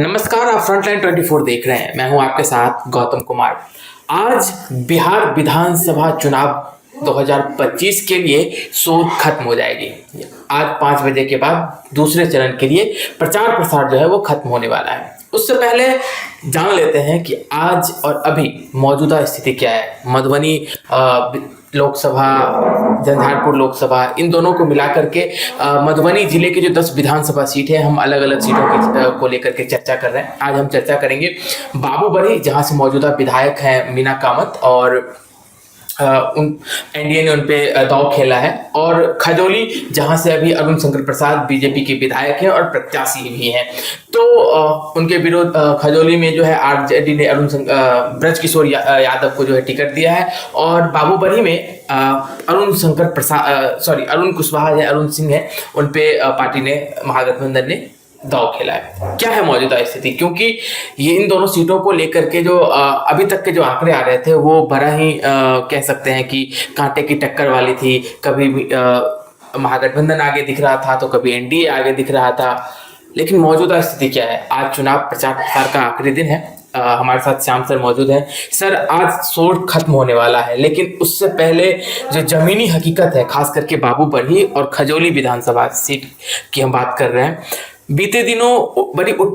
नमस्कार, आप फ्रंटलाइन 24 देख रहे हैं। मैं हूं आपके साथ गौतम कुमार। आज बिहार विधानसभा चुनाव 2025 के लिए शोध खत्म हो जाएगी। आज 5 बजे के बाद दूसरे चरण के लिए प्रचार प्रसार जो है वो खत्म होने वाला है। उससे पहले जान लेते हैं कि आज और अभी मौजूदा स्थिति क्या है। मधुबनी लोकसभा, झंझारपुर लोकसभा, इन दोनों को मिला करके मधुबनी जिले के जो 10 विधानसभा सीट है, हम अलग अलग सीटों को लेकर के चर्चा कर रहे हैं। आज हम चर्चा करेंगे बाबूबड़ी, जहां से मौजूदा विधायक हैं मीना कामत, और एनडीए ने उनपे दांव खेला है, और खजौली, जहां से अभी अरुण शंकर प्रसाद बीजेपी के विधायक हैं और प्रत्याशी भी हैं। तो उनके विरोध खजौली में जो है आरजेडी ने ब्रज किशोर यादव को जो है टिकट दिया है, और बाबूबड़ी में अरुण कुशवाहा है, अरुण सिंह है, उनपे पार्टी ने, महागठबंधन ने दांव खेला है। क्या है मौजूदा स्थिति, क्योंकि ये इन दोनों सीटों को लेकर के जो अभी तक के जो आंकड़े आ रहे थे वो बड़ा ही कह सकते हैं कि कांटे की टक्कर वाली थी। कभी महागठबंधन आगे दिख रहा था तो कभी एनडीए आगे दिख रहा था। लेकिन मौजूदा स्थिति क्या है? आज चुनाव प्रचार प्रसार का आखिरी दिन है। हमारे साथ श्याम सर मौजूद हैं। सर, आज शोध खत्म होने वाला है, लेकिन उससे पहले जो जमीनी हकीकत है, खास करके बाबूबड़ी और खजौली विधानसभा सीट की हम बात कर रहे हैं। बीते दिनों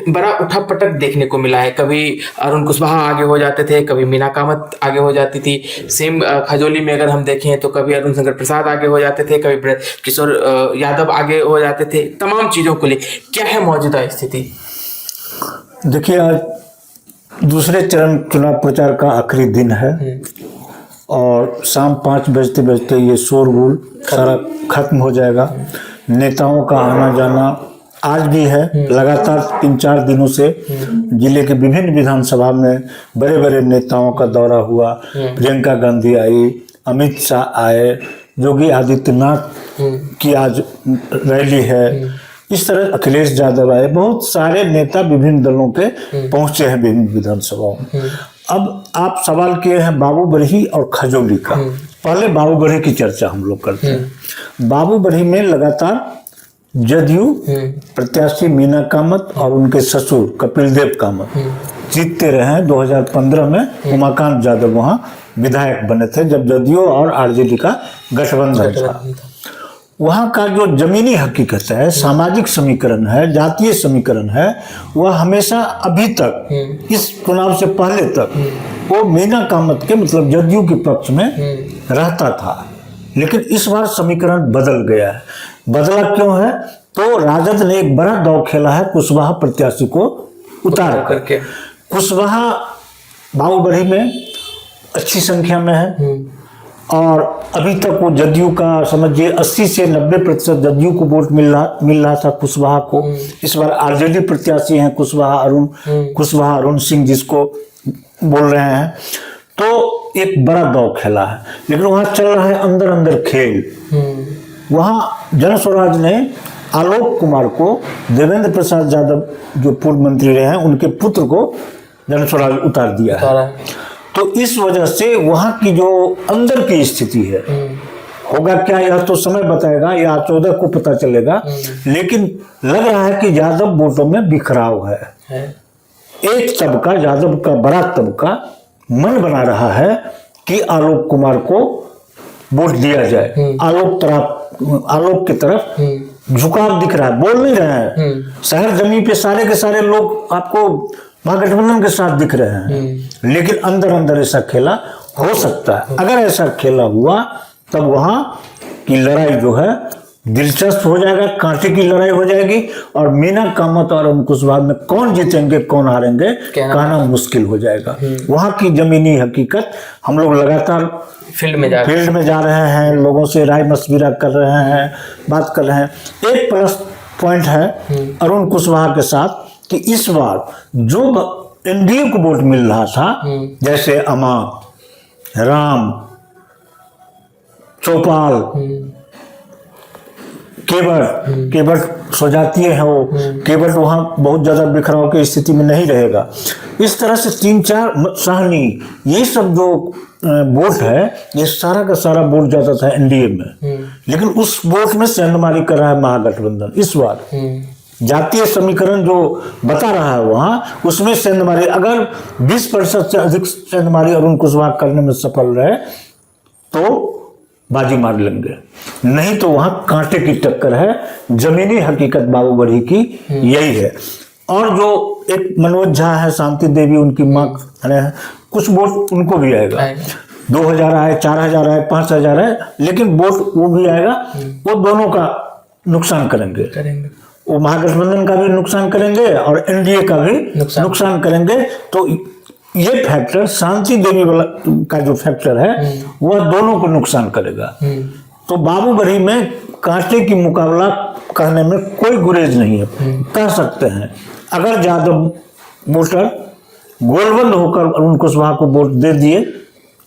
बड़ा उठापटक देखने को मिला है। कभी अरुण कुशवाहा आगे हो जाते थे, कभी मीना कामत आगे हो जाती थी। सेम खजौली में अगर हम देखें तो कभी अरुण शंकर प्रसाद आगे हो जाते थे, कभी ब्रज किशोर यादव आगे हो जाते थे। तमाम चीज़ों को ले क्या है मौजूदा स्थिति? देखिए, आज दूसरे चरण चुनाव प्रचार का आखिरी दिन है और शाम 5 बजते बजते ये शोरगुल सारा खत्म हो जाएगा। नेताओं का आना जाना आज भी है। लगातार 3-4 दिनों से जिले के विभिन्न विधानसभा में बड़े बड़े नेताओं का दौरा हुआ। प्रियंका गांधी आई, अमित शाह आए, योगी आदित्यनाथ की आज रैली है। इस तरह अखिलेश यादव आए। बहुत सारे नेता विभिन्न दलों के पहुंचे हैं विभिन्न विधानसभाओं में। अब आप सवाल किए हैं बाबूबड़ी और खजौली का। पहले बाबूबड़ी की चर्चा हम लोग करते हैं। बाबूबड़ी में लगातार जदयू प्रत्याशी मीना कामत और उनके ससुर कपिल देव कामत जीतते रहे हैं। 2015 में उमाकांत यादव वहां विधायक बने थे, जब जदयू और आरजेडी का गठबंधन था। वहां का जो जमीनी हकीकत है, सामाजिक समीकरण है, जातीय समीकरण है, वह हमेशा अभी तक, इस चुनाव से पहले तक, वो मीना कामत के मतलब जदयू के पक्ष में रहता था। लेकिन इस बार समीकरण बदल गया है। बदला क्यों है? तो राजद ने एक बड़ा दांव खेला है कुशवाहा प्रत्याशी को उतार करके। कुशवाहा बाबूबड़ी में अच्छी संख्या में है और अभी तक वो जदयू का, समझिए 80 से 90% जदयू को वोट मिल रहा था कुशवाहा को। इस बार आरजेडी प्रत्याशी हैं कुशवाहा अरुण सिंह जिसको बोल रहे हैं। तो एक बड़ा दांव खेला है, लेकिन वहां चल रहा है अंदर अंदर खेल। वहां जन स्वराज ने आलोक कुमार को, देवेंद्र प्रसाद यादव जो पूर्व मंत्री रहे हैं, उनके पुत्र को जन स्वराज उतार दिया है। तो इस वजह से वहां की जो अंदर की स्थिति है, होगा क्या यह तो समय बताएगा, या 14 को पता चलेगा। लेकिन लग रहा है कि यादव वोटों में बिखराव है। एक तबका, यादव का बड़ा तबका मन बना रहा है कि आलोक कुमार को वोट दिया जाए। आलोक की तरफ झुकाव दिख रहा है। बोल नहीं रहे हैं, शहर जमीन पे सारे के सारे लोग आपको महागठबंधन के साथ दिख रहे हैं, लेकिन अंदर अंदर ऐसा खेला हो सकता है। अगर ऐसा खेला हुआ तब वहां की लड़ाई जो है दिलचस्प हो जाएगा, कांटे की लड़ाई हो जाएगी। और मीना कामत और अरुण कुशवाहा में कौन जीतेंगे कौन हारेंगे कहना मुश्किल हो जाएगा। वहां की जमीनी हकीकत हम लोग लगातार फील्ड में जा रहे हैं, लोगों से राय मशविरा कर रहे हैं, बात कर रहे हैं। एक प्लस पॉइंट है अरुण कुशवाहा के साथ कि इस बार जो एनडीए को वोट मिल रहा था, जैसे अमा, राम, चौपाल, केवट स्वजातीय है, वो केवट वहां बहुत ज्यादा बिखराव की स्थिति में नहीं रहेगा। इस तरह से 3-4 साहनी, ये सब जो वोट है, ये सारा का सारा वोट जाता था एनडीए में। लेकिन उस वोट में सेंधमारी कर रहा है महागठबंधन इस बार। जातीय समीकरण जो बता रहा है वहाँ, उसमें सेंधमारी अगर 20% से अधिक सेंधमारी अरुण कुशवाहा करने में सफल रहे तो बाजी मार लेंगे, नहीं तो वहां कांटे की टक्कर है। जमीनी हकीकत बाबू बड़ी की यही है। और जो एक मनोज झा है, शांति देवी उनकी माँ है, कुछ वोट उनको भी आएगा, 2000 आए, 4000 आए, 5000 आए, लेकिन वोट वो भी आएगा। वो दोनों का नुकसान करेंगे, वो महागठबंधन का भी नुकसान करेंगे और एनडीए का भी नुकसान करेंगे। तो ये फैक्टर, शांति देवी वाला का जो फैक्टर है वह दोनों को नुकसान करेगा। तो बाबू बड़ी में कांटे की मुकाबला कहने में कोई गुरेज नहीं है। कह सकते हैं अगर यादव वोटर गोलबंद होकर अरुण कुशवाहा को वोट दे दिए,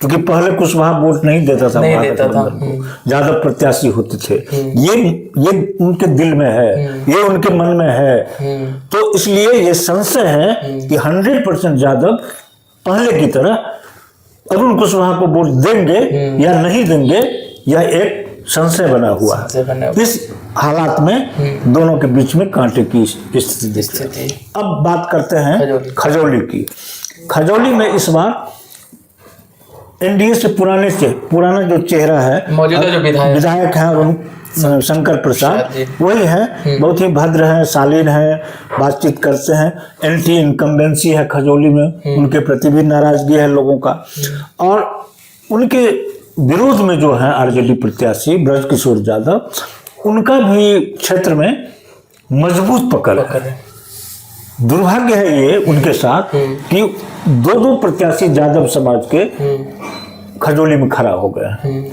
क्योंकि पहले कुशवाहा वोट नहीं देता था, यादव प्रत्याशी होते थे, ये उनके दिल में है, ये उनके मन में है। तो इसलिए ये संशय है कि 100% यादव पहले की तरह अरुण कुशवाहा को वोट देंगे या नहीं देंगे, यह एक संशय बना हुआ है। इस हालात में दोनों के बीच में कांटे की स्थिति दिखती है। अब बात करते हैं खजौली की। खजौली में इस बार एनडीए से पुराना जो चेहरा है, मौजूदा जो विधायक है अरुण शंकर प्रसाद, वही है, बहुत ही भद्र है, शालीन है, बातचीत करते हैं। एंटी इनकम्बेंसी है खजौली में, उनके प्रति भी नाराजगी है लोगों का। और उनके विरोध में जो है आरजेडी प्रत्याशी ब्रजकिशोर यादव, उनका भी क्षेत्र में मजबूत पकड़ है। दुर्भाग्य है ये उनके साथ कि दो प्रत्याशी यादव समाज के खजौली में खड़ा हो गए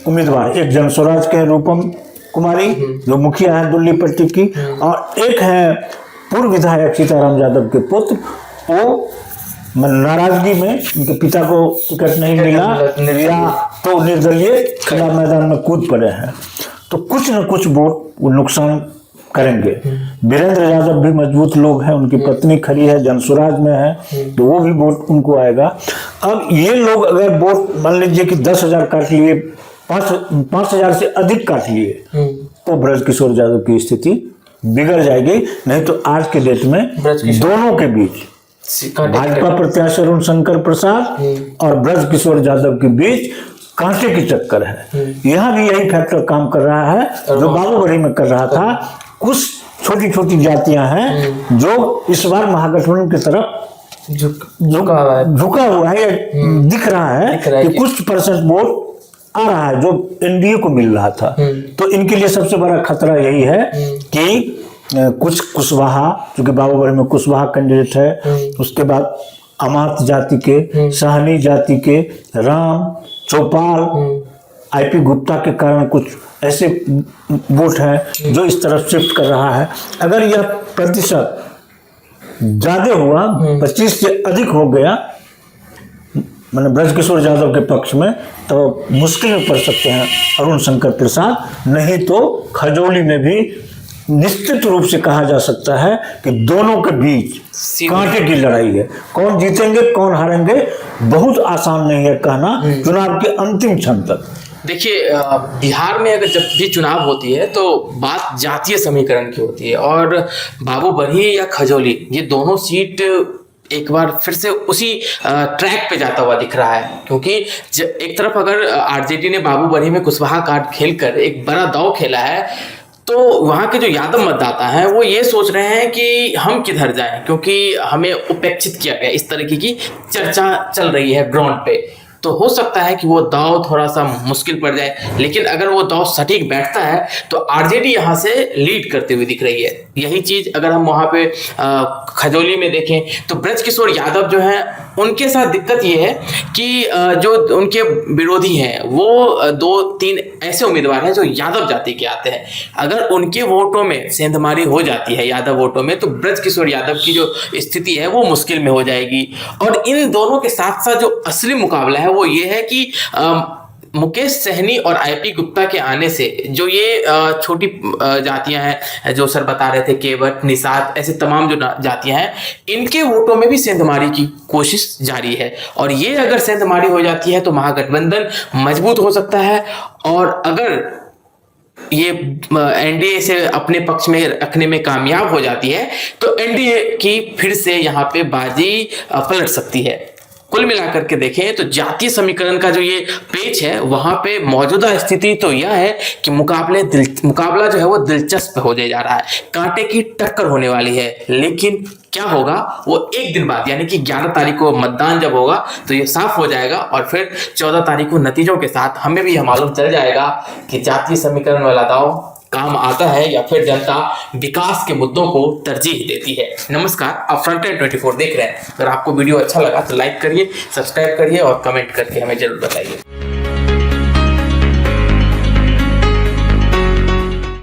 उम्मीदवार। एक जनस्वराज के रूपम कुमारी जो मुखिया है दिल्ली पट्टी की, और एक है पूर्व विधायक सीताराम यादव के पुत्र, वो नाराजगी में उनके पिता को टिकट नहीं मिला या तो निर्दलीय खुला मैदान में कूद पड़े हैं। तो कुछ न कुछ वोट वो नुकसान करेंगे। वीरेंद्र यादव भी मजबूत लोग हैं, उनकी पत्नी खड़ी है, जनस्वराज में है, तो वो भी वोट उनको आएगा। अब ये लोग अगर वोट मान लीजिए कि 10,000 काट लिए, 5,000 से अधिक काट लिए, तो ब्रजकिशोर यादव की स्थिति बिगड़ जाएगी। नहीं तो आज के डेट में दोनों के बीच, भाजपा प्रत्याशी अरुण शंकर प्रसाद और ब्रजकिशोर यादव के बीच कांटे की टक्कर है। यहाँ भी यही फैक्टर काम कर रहा है जो बाबू बड़ी में कर रहा था। कुछ छोटी छोटी जातियां हैं जो इस बार महागठबंधन की तरफ झुका हुआ है, दिख रहा है कि कुछ % वोट आ रहा है जो एनडीए को मिल रहा था। तो इनके लिए सबसे बड़ा खतरा यही है कि कुछ कुशवाहा, क्योंकि बाबू बड़ी में कुशवाहा कैंडिडेट है, उसके बाद अमात जाति के, सहनी जाति के, राम, चौपाल, आईपी गुप्ता के कारण कुछ ऐसे वोट हैं जो इस तरफ शिफ्ट कर रहा है। अगर यह प्रतिशत ज्यादा हुआ, 25 से अधिक हो गया मैंने ब्रजकिशोर यादव के पक्ष में, तो मुश्किल में पड़ सकते हैं अरुण शंकर प्रसाद। नहीं तो खजौली में भी निश्चित रूप से कहा जा सकता है कि दोनों के बीच कांटे की लड़ाई है। कौन जीतेंगे कौन हारेंगे बहुत आसान नहीं है कहना चुनाव के अंतिम क्षण तक। देखिए, बिहार में अगर जब भी चुनाव होती है तो बात जातीय समीकरण की होती है, और बाबू बरही या खजौली, ये दोनों सीट एक बार फिर से उसी ट्रैक पे जाता हुआ दिख रहा है। क्योंकि एक तरफ अगर आरजेडी ने बाबू बरही में कुशवाहा कार्ड खेलकर एक बड़ा दांव खेला है, तो वहाँ के जो यादव मतदाता हैं वो ये सोच रहे हैं कि हम किधर जाएं, क्योंकि हमें उपेक्षित किया गया, इस तरीके की चर्चा चल रही है ग्राउंड पे। तो हो सकता है कि वो दाव थोड़ा सा मुश्किल पड़ जाए, लेकिन अगर वो दाव सटीक बैठता है तो आरजेडी यहाँ से लीड करते हुए दिख रही है। यही चीज अगर हम वहाँ पे खजौली में देखें तो ब्रजकिशोर यादव जो हैं उनके साथ दिक्कत ये है कि जो उनके विरोधी हैं वो 2-3 ऐसे उम्मीदवार हैं जो यादव जाति के आते हैं। अगर उनके वोटों में सेंधमारी हो जाती है यादव वोटों में, तो ब्रजकिशोर यादव की जो स्थिति है वो मुश्किल में हो जाएगी। और इन दोनों के साथ साथ जो असली मुकाबला है वो ये है कि मुकेश सहनी और आईपी गुप्ता के आने से जो ये छोटी जातियां हैं, जो सर बता रहे थे, केवट, निषाद, ऐसे तमाम जो जातियां हैं, इनके वोटों में भी सेंधमारी की कोशिश जारी है। और ये अगर सेंधमारी हो जाती है तो महागठबंधन मजबूत हो सकता है। और अगर ये एनडीए से अपने पक्ष में रखने में कामयाब हो जाती है तो एनडीए की फिर से यहाँ पे बाजी पलट सकती है। कुल मिलाकर के देखें तो जातीय समीकरण का जो ये पेच है वहां पे मौजूदा स्थिति तो यह है कि मुकाबला जो है वो दिलचस्प होने जा रहा है, कांटे की टक्कर होने वाली है। लेकिन क्या होगा वो एक दिन बाद यानी कि 11 तारीख को मतदान जब होगा तो ये साफ हो जाएगा और फिर 14 तारीख को नतीजों के साथ हमें भी यह मालूम चल जाएगा कि जातीय समीकरण वाला दांव काम आता है या फिर जनता विकास के मुद्दों को तरजीह देती है। नमस्कार, आप फ्रंटलाइन 24 देख रहे हैं। अगर आपको वीडियो अच्छा लगा तो लाइक करिए, सब्सक्राइब करिए और कमेंट करके हमें जरूर बताइए।